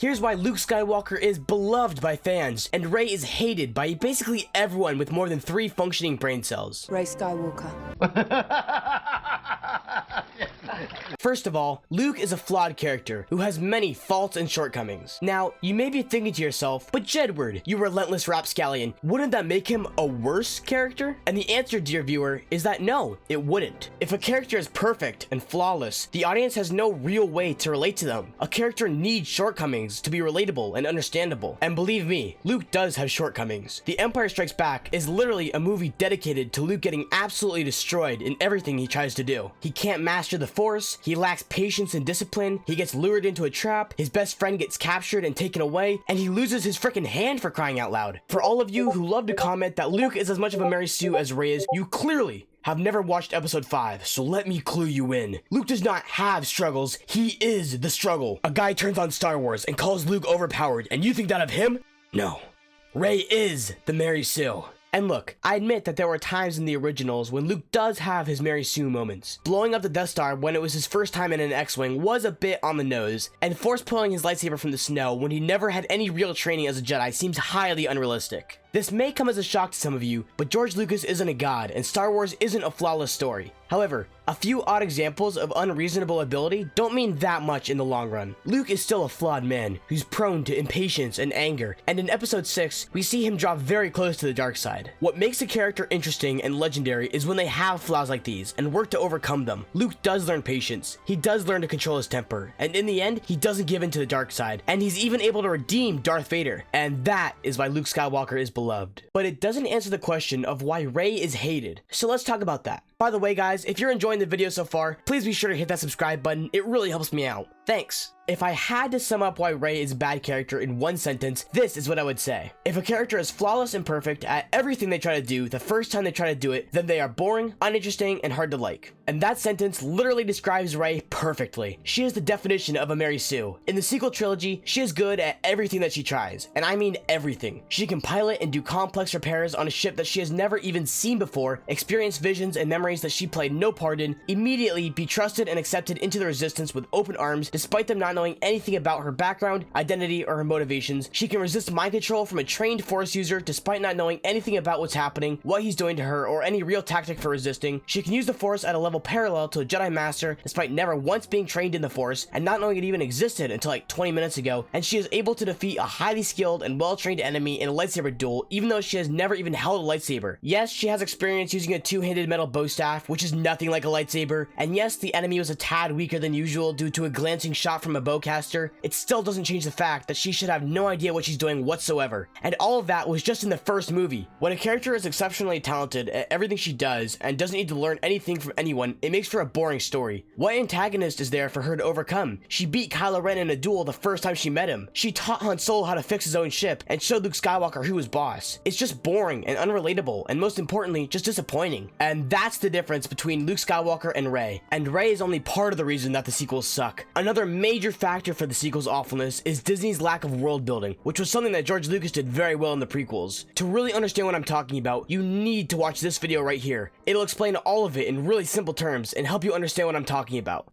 Here's why Luke Skywalker is beloved by fans, and Rey is hated by basically everyone with more than 3 functioning brain cells. Rey Skywalker. First of all, Luke is a flawed character who has many faults and shortcomings. Now, you may be thinking to yourself, but Jedward, you relentless rapscallion, wouldn't that make him a worse character? And the answer, dear viewer, is that no, it wouldn't. If a character is perfect and flawless, the audience has no real way to relate to them. A character needs shortcomings to be relatable and understandable. And believe me, Luke does have shortcomings. The Empire Strikes Back is literally a movie dedicated to Luke getting absolutely destroyed in everything he tries to do. He can't master the Force, he lacks patience and discipline, he gets lured into a trap, his best friend gets captured and taken away, and he loses his frickin' hand for crying out loud. For all of you who love to comment that Luke is as much of a Mary Sue as Rey is, you clearly have never watched episode 5, so let me clue you in. Luke does not have struggles, he is the struggle. A guy turns on Star Wars and calls Luke overpowered, and you think that of him? No. Rey is the Mary Sue. And look, I admit that there were times in the originals when Luke does have his Mary Sue moments. Blowing up the Death Star when it was his first time in an X-Wing was a bit on the nose, and force pulling his lightsaber from the snow when he never had any real training as a Jedi seems highly unrealistic. This may come as a shock to some of you, but George Lucas isn't a god, and Star Wars isn't a flawless story. However, a few odd examples of unreasonable ability don't mean that much in the long run. Luke is still a flawed man, who's prone to impatience and anger, and in episode 6, we see him drop very close to the dark side. What makes a character interesting and legendary is when they have flaws like these, and work to overcome them. Luke does learn patience, he does learn to control his temper, and in the end, he doesn't give in to the dark side, and he's even able to redeem Darth Vader, and that is why Luke Skywalker is beloved. But it doesn't answer the question of why Rey is hated, so let's talk about that. By the way guys, if you're enjoying the video so far, please be sure to hit that subscribe button, it really helps me out. Thanks. If I had to sum up why Rey is a bad character in one sentence, this is what I would say. If a character is flawless and perfect at everything they try to do the first time they try to do it, then they are boring, uninteresting, and hard to like. And that sentence literally describes Rey perfectly. She is the definition of a Mary Sue. In the sequel trilogy, she is good at everything that she tries, and I mean everything. She can pilot and do complex repairs on a ship that she has never even seen before, experience visions and memories that she played no part in, immediately be trusted and accepted into the Resistance with open arms despite them not knowing anything about her background, identity, or her motivations. She can resist mind control from a trained Force user despite not knowing anything about what's happening, what he's doing to her, or any real tactic for resisting. She can use the Force at a level parallel to a Jedi Master despite never once being trained in the Force and not knowing it even existed until like 20 minutes ago, and she is able to defeat a highly skilled and well-trained enemy in a lightsaber duel even though she has never even held a lightsaber. Yes, she has experience using a two-handed metal bow staff, which is nothing like a lightsaber, and yes, the enemy was a tad weaker than usual due to a glancing shot from a bowcaster. It still doesn't change the fact that she should have no idea what she's doing whatsoever. And all of that was just in the first movie. When a character is exceptionally talented at everything she does and doesn't need to learn anything from anyone, it makes for a boring story. What antagonist is there for her to overcome? She beat Kylo Ren in a duel the first time she met him. She taught Han Solo how to fix his own ship and showed Luke Skywalker who was boss. It's just boring and unrelatable, and most importantly, just disappointing. And that's the difference between Luke Skywalker and Rey. And Rey is only part of the reason that the sequels suck. Another major factor for the sequel's awfulness is Disney's lack of world building, which was something that George Lucas did very well in the prequels. To really understand what I'm talking about, you need to watch this video right here. It'll explain all of it in really simple terms and help you understand what I'm talking about.